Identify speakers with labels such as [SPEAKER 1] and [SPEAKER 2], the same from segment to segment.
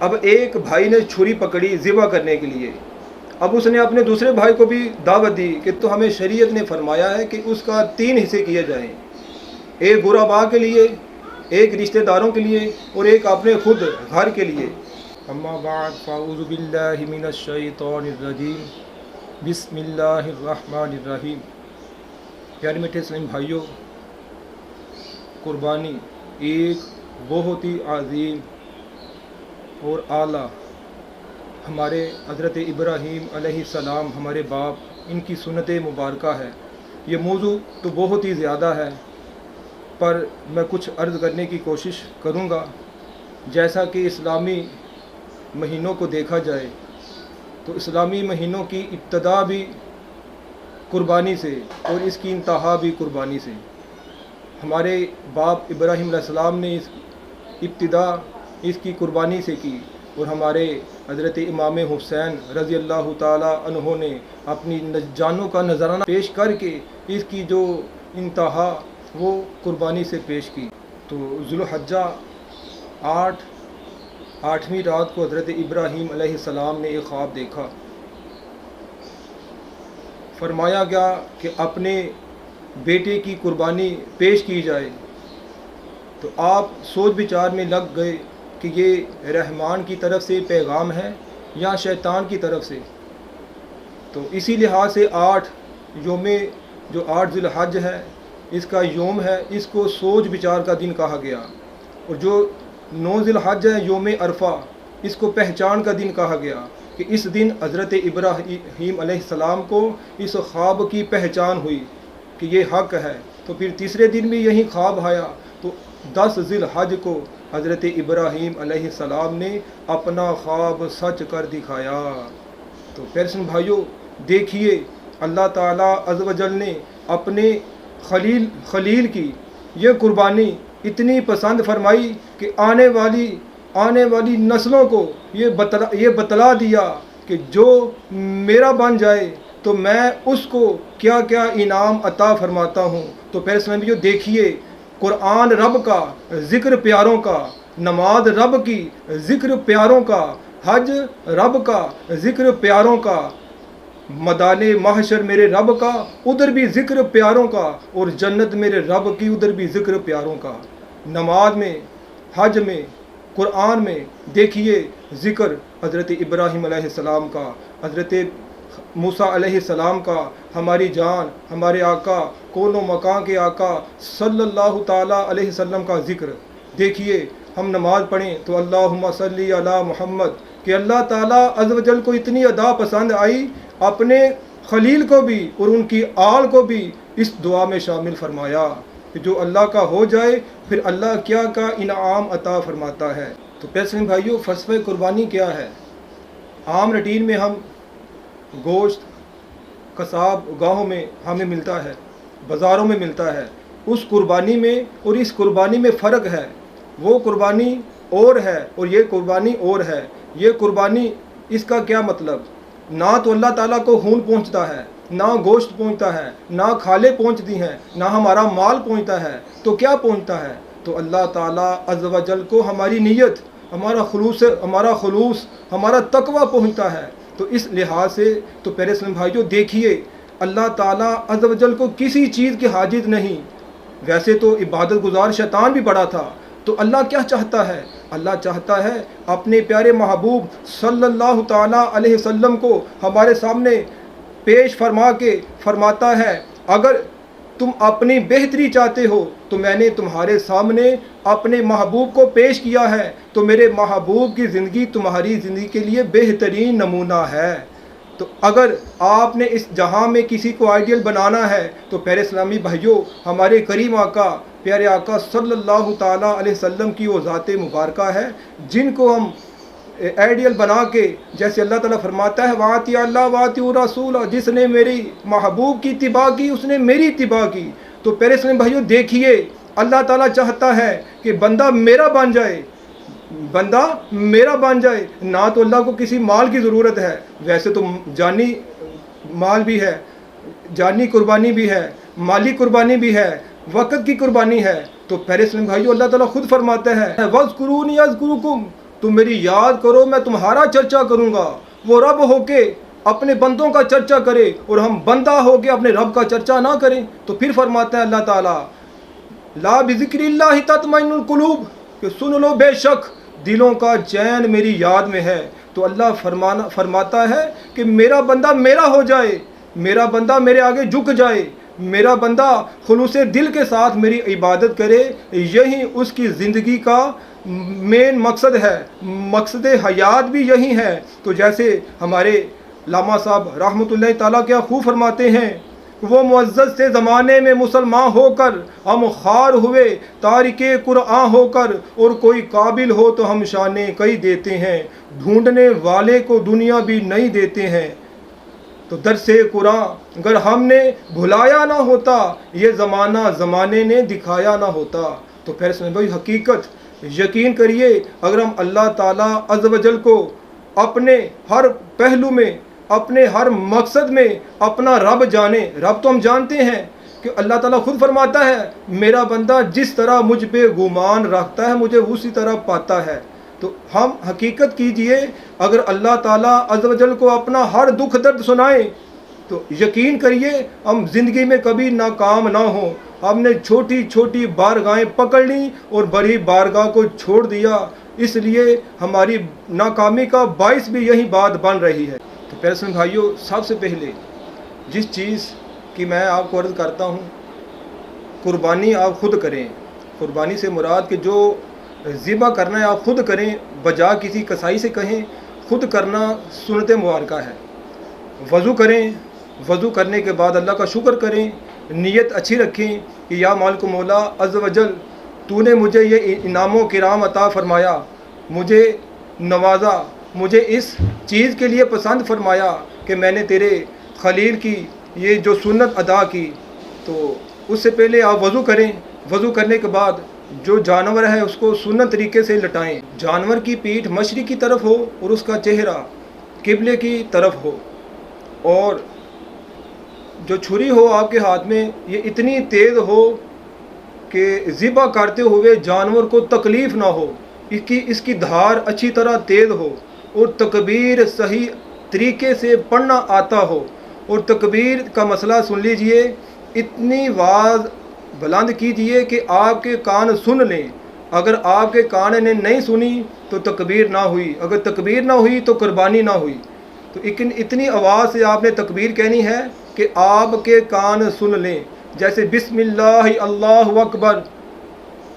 [SPEAKER 1] اب ایک بھائی نے چھری پکڑی ذبح کرنے کے لیے، اب اس نے اپنے دوسرے بھائی کو بھی دعوت دی کہ تو ہمیں شریعت نے فرمایا ہے کہ اس کا 3 حصے کیے جائیں، ایک غرباء کے لیے، ایک رشتہ داروں کے لیے، اور ایک اپنے خود گھر کے لیے۔ اما بعد فاعوذ باللہ من الشیطان الرجیم، بسم اللہ الرحمن الرحیم۔ پیارے میٹھے اسلام بھائیوں، قربانی ایک بہت ہی عظیم اور اعلیٰ، ہمارے حضرت ابراہیم علیہ السلام ہمارے باپ، ان کی سنت مبارکہ ہے۔ یہ موضوع تو بہت ہی زیادہ ہے، پر میں کچھ عرض کرنے کی کوشش کروں گا۔ جیسا کہ اسلامی مہینوں کو دیکھا جائے تو اسلامی مہینوں کی ابتدا بھی قربانی سے اور اس کی انتہا بھی قربانی سے۔ ہمارے باپ ابراہیم علیہ السلام نے اس ابتدا اس کی قربانی سے کی، اور ہمارے حضرت امام حسین رضی اللہ تعالی عنہ نے اپنی جانوں کا نذرانہ پیش کر کے اس کی جو انتہا وہ قربانی سے پیش کی۔ تو ذوالحجہ 8ویں رات کو حضرت ابراہیم علیہ السلام نے ایک خواب دیکھا۔ فرمایا گیا کہ اپنے بیٹے کی قربانی پیش کی جائے، تو آپ سوچ بچار میں لگ گئے کہ یہ رحمان کی طرف سے پیغام ہے یا شیطان کی طرف سے۔ تو اسی لحاظ سے 8 ذی الحج ہے، اس کا یوم ہے، اس کو سوچ بچار کا دن کہا گیا۔ اور جو 9 ذی الحج ہے، یوم عرفہ، اس کو پہچان کا دن کہا گیا کہ اس دن حضرت ابراہیم علیہ السلام کو اس خواب کی پہچان ہوئی کہ یہ حق ہے۔ تو پھر تیسرے دن بھی یہی خواب آیا، تو 10 ذی الحج کو حضرت ابراہیم علیہ السلام نے اپنا خواب سچ کر دکھایا۔ تو پیارے بھائیوں، دیکھیے اللہ تعالیٰ عز و جل نے اپنے خلیل کی یہ قربانی اتنی پسند فرمائی کہ آنے والی نسلوں کو یہ بتلا دیا کہ جو میرا بن جائے تو میں اس کو کیا کیا انعام عطا فرماتا ہوں۔ تو پیارے اسلامیوں، دیکھیے قرآن رب کا ذکر پیاروں کا، نماز رب کی ذکر پیاروں کا، حج رب کا ذکر پیاروں کا، میدان محشر میرے رب کا ادھر بھی ذکر پیاروں کا، اور جنت میرے رب کی ادھر بھی ذکر پیاروں کا۔ نماز میں، حج میں، قرآن میں دیکھیے ذکر حضرت ابراہیم علیہ السلام کا، حضرت موسیٰ علیہ السلام کا، ہماری جان، ہمارے آقا، کون و مکان کے آقا صلی اللہ تعالیٰ علیہ وسلم کا ذکر۔ دیکھیے ہم نماز پڑھیں تو اللہم صلی علی محمد، کہ اللہ تعالیٰ عز و جل کو اتنی ادا پسند آئی، اپنے خلیل کو بھی اور ان کی آل کو بھی اس دعا میں شامل فرمایا کہ جو اللہ کا ہو جائے پھر اللہ کیا کا انعام عطا فرماتا ہے۔ تو پیارے بھائیوں، فلسفہ قربانی کیا ہے؟ عام روٹین میں ہم گوشت قصاب گاہوں میں ہمیں ملتا ہے، بازاروں میں ملتا ہے۔ اس قربانی میں اور اس قربانی میں فرق ہے۔ وہ قربانی اور ہے اور یہ قربانی اور ہے۔ یہ قربانی، اس کا کیا مطلب؟ نہ تو اللہ تعالیٰ کو خون پہنچتا ہے، نہ گوشت پہنچتا ہے، نہ کھالیں پہنچتی ہیں، نہ ہمارا مال پہنچتا ہے، تو کیا پہنچتا ہے؟ تو اللہ تعالیٰ عز و جل کو ہماری نیت، ہمارا خلوص، ہمارا تقوی پہنچتا ہے۔ تو اس لحاظ سے تو پیارے اسلام بھائیوں، دیکھیے اللہ تعالیٰ عز و جل کو کسی چیز کی حاجت نہیں۔ ویسے تو عبادت گزار شیطان بھی بڑا تھا، تو اللہ کیا چاہتا ہے؟ اللہ چاہتا ہے اپنے پیارے محبوب صلی اللہ تعالیٰ علیہ وسلم کو ہمارے سامنے پیش فرما کے فرماتا ہے، اگر تم اپنی بہتری چاہتے ہو تو میں نے تمہارے سامنے اپنے محبوب کو پیش کیا ہے، تو میرے محبوب کی زندگی تمہاری زندگی کے لیے بہترین نمونہ ہے۔ تو اگر آپ نے اس جہاں میں کسی کو آئیڈیل بنانا ہے تو پیارے اسلامی بھائیوں، ہمارے کریم آقا، پیارے آقا صلی اللہ تعالیٰ علیہ وسلم کی وہ ذات مبارکہ ہے جن کو ہم آئیڈیل بنا کے، جیسے اللہ تعالیٰ فرماتا ہے واطی اللہ واطی رسول، جس نے میری محبوب کی اتباع کی اس نے میری اتباع کی۔ تو پیارے اسلامی بھائیوں، دیکھیے اللہ تعالیٰ چاہتا ہے کہ بندہ میرا بن جائے، نہ تو اللہ کو کسی مال کی ضرورت ہے۔ ویسے تو جانی مال بھی ہے، جانی قربانی بھی ہے، مالی قربانی بھی ہے، وقت کی قربانی ہے۔ تو پیارے اسلامی بھائیوں، اللہ تعالیٰ خود فرماتا ہے وَاذْكُرُونِي أَذْكُرُكُمْ، तुम मेरी याद करो, मैं तुम्हारा चर्चा करूँगा। वो रब हो के अपने बंदों का चर्चा करे और हम बंदा हो के अपने रब का चर्चा ना करें। तो फिर फरमाता है अल्लाह ताला, ला बिज़िक्रिल्लाहि तत्मइन्नुल कुलूब, कि सुन लो बेशक दिलों का चैन मेरी याद में है। तो अल्लाह फरमाता है कि मेरा बंदा मेरा हो जाए, मेरा बंदा मेरे आगे झुक जाए, मेरा बंदा खुलूसे दिल के साथ मेरी इबादत करे, यही उसकी ज़िंदगी का मेन मकसद है, मकसद हयात भी यही है। तो जैसे हमारे लामा साहब रहमतुल्लाह ताला क्या खूब फरमाते हैं, वो मुअज़्ज़ज़ से ज़माने में मुसलमान होकर हम ख़ार हुए, तारिके कुरआन होकर, और कोई काबिल हो तो हम शाने कई देते हैं, ढूंढने वाले को दुनिया भी नहीं देते हैं। तो दरसे कुरान अगर हमने भुलाया ना होता, ये ज़माना ज़माने ने दिखाया ना होता। तो फिर सुन भाई, हकीकत यकीन करिए, अगर हम अल्लाह ताला अज़्ज़ व जल को अपने हर पहलू में, अपने हर मकसद में अपना रब जाने, रब तो हम जानते हैं कि अल्लाह ताला खुद फरमाता है, मेरा बंदा जिस तरह मुझ पे गुमान रखता है मुझे उसी तरह पाता है। तो हम हकीकत कीजिए, अगर अल्लाह ताला अज़्ज़ व जल को अपना हर दुख दर्द सुनाए तो यकीन करिए हम ज़िंदगी में कभी नाकाम ना हो। हमने छोटी छोटी बारगाहें पकड़ ली और बड़ी बारगाह को छोड़ दिया, इसलिए हमारी नाकामी का बाइस भी यही बात बन रही है। तो प्यारे सुन भाइयों, सबसे पहले जिस चीज़ की मैं आपको अर्ज़ करता हूँ, कुर्बानी आप खुद करें। कुर्बानी से मुराद कि जो ज़िबा करना है आप खुद करें, बजा किसी कसाई से कहें। खुद करना सुन्नत मुबारका है। वज़ू करें, वज़ू करने के बाद अल्लाह का शुक्र करें, नीयत अच्छी रखें कि या मालिक मौला अज़्ज़ व जल, तूने मुझे ये इनामो किराम अता फ़रमाया, मुझे नवाजा, मुझे इस चीज़ के लिए पसंद फरमाया कि मैंने तेरे खलील की ये जो सुन्नत अदा की। तो उससे पहले आप वज़ू करें। वज़ू करने के बाद जो जानवर है उसको सुन्नत तरीके से लटाएं। जानवर की पीठ मशरिक़ की तरफ हो और उसका चेहरा किबले की तरफ हो, और जो छुरी हो आपके हाथ में ये इतनी तेज़ हो कि ज़िबा करते हुए जानवर को तकलीफ़ ना हो, इसकी धार अच्छी तरह तेज़ हो, और तकबीर सही तरीके से पढ़ना आता हो। और तकबीर का मसला सुन लीजिए, इतनी आवाज़ बुलंद कीजिए कि आपके कान सुन लें। अगर आपके कान ने नहीं सुनी तो तकबीर ना हुई, अगर तकबीर ना हुई तो कुर्बानी ना हुई। तो इतनी आवाज़ से आपने तकबीर कहनी है कि आपके कान सुन लें। जैसे बिस्मिल्लाह अल्लाहु अकबर,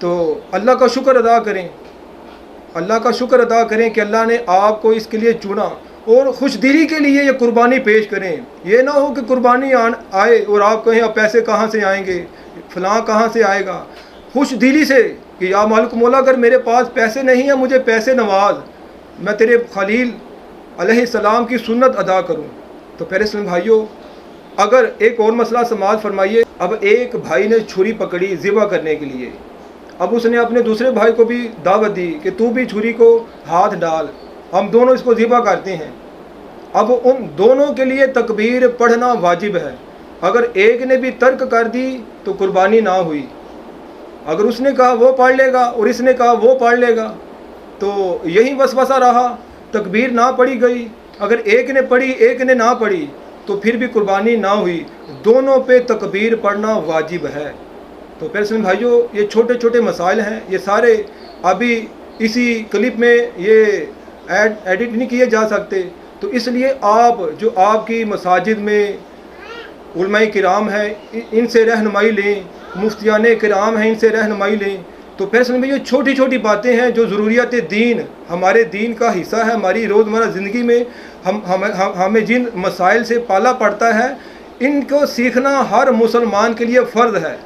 [SPEAKER 1] तो अल्लाह का शुक्र अदा करें, अल्लाह का शुक्र अदा करें कि अल्लाह ने आपको इसके लिए चुना, और खुशदिली के लिए ये कुर्बानी पेश करें। ये ना हो कि कुर्बानी आए और आप कहें अब पैसे कहाँ से आएंगे, फलां कहाँ से आएगा। खुश दिली से कि या मालिक मौला, अगर मेरे पास पैसे नहीं है मुझे पैसे नवाज, मैं तेरे खलील अलैहिस्सलाम की सुन्नत अदा करूं। तो प्यारे इस्लामी भाइयों, अगर एक और मसला समाज फरमाइए, अब एक भाई ने छुरी पकड़ी ज़िबा करने के लिए, अब उसने अपने दूसरे भाई को भी दावत दी कि तू भी छुरी को हाथ डाल, हम दोनों इसको ज़िबा करते हैं। अब उन दोनों के लिए तकबीर पढ़ना वाजिब है। अगर एक ने भी तर्क कर दी तो कुर्बानी ना हुई। अगर उसने कहा वो पढ़ लेगा और इसने कहा वो पढ़ लेगा, तो यही वसवसा रहा, तकबीर ना पढ़ी गई। अगर एक ने पढ़ी एक ने ना पढ़ी तो फिर भी कुर्बानी ना हुई। दोनों पे तकबीर पढ़ना वाजिब है। तो प्यारे भाइयों, ये छोटे छोटे मसाइल हैं, ये सारे अभी इसी क्लिप में ये एडिट नहीं किए जा सकते। तो इसलिए आप जो आपकी मसाजिद में उलमाए किराम हैं इनसे रहनुमाई लें, मुफ्तियान किराम हैं इनसे रहनुमाई लें। तो फैसल में ये छोटी छोटी बातें हैं जो ज़रूरियात दीन, हमारे दीन का हिस्सा है। हमारी रोज़मर्रा ज़िंदगी में हमें जिन मसाइल से पाला पड़ता है, इनको सीखना हर मुसलमान के लिए फ़र्ज़ है।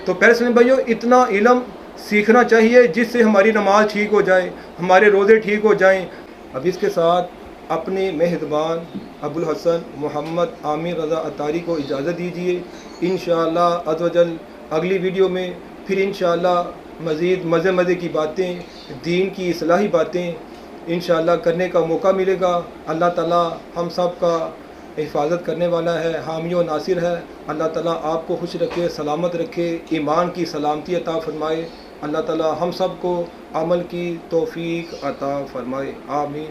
[SPEAKER 1] तो फैसल भाइयों, इतना इल्म सीखना चाहिए जिससे हमारी नमाज ठीक हो जाए, हमारे रोज़े ठीक हो जाएँ। अब इसके साथ अपने मेहरबान अबुल हसन मोहम्मद आमिर रज़ा अतारी को इजाज़त दीजिए। इंशाअल्लाह अज़्ज़ व जल अगली वीडियो में फिर इंशाअल्लाह मज़ीद मज़े की बातें, दीन की इस्लाही बातें इंशाअल्लाह करने का मौका मिलेगा। अल्लाह ताला हम सब का हिफाजत करने वाला है, हामी व नासिर है। अल्लाह ताला आपको खुश रखे, सलामत रखे, ईमान की सलामती अता फरमाए। اللہ تعالی ہم سب کو عمل کی توفیق عطا فرمائے، آمین۔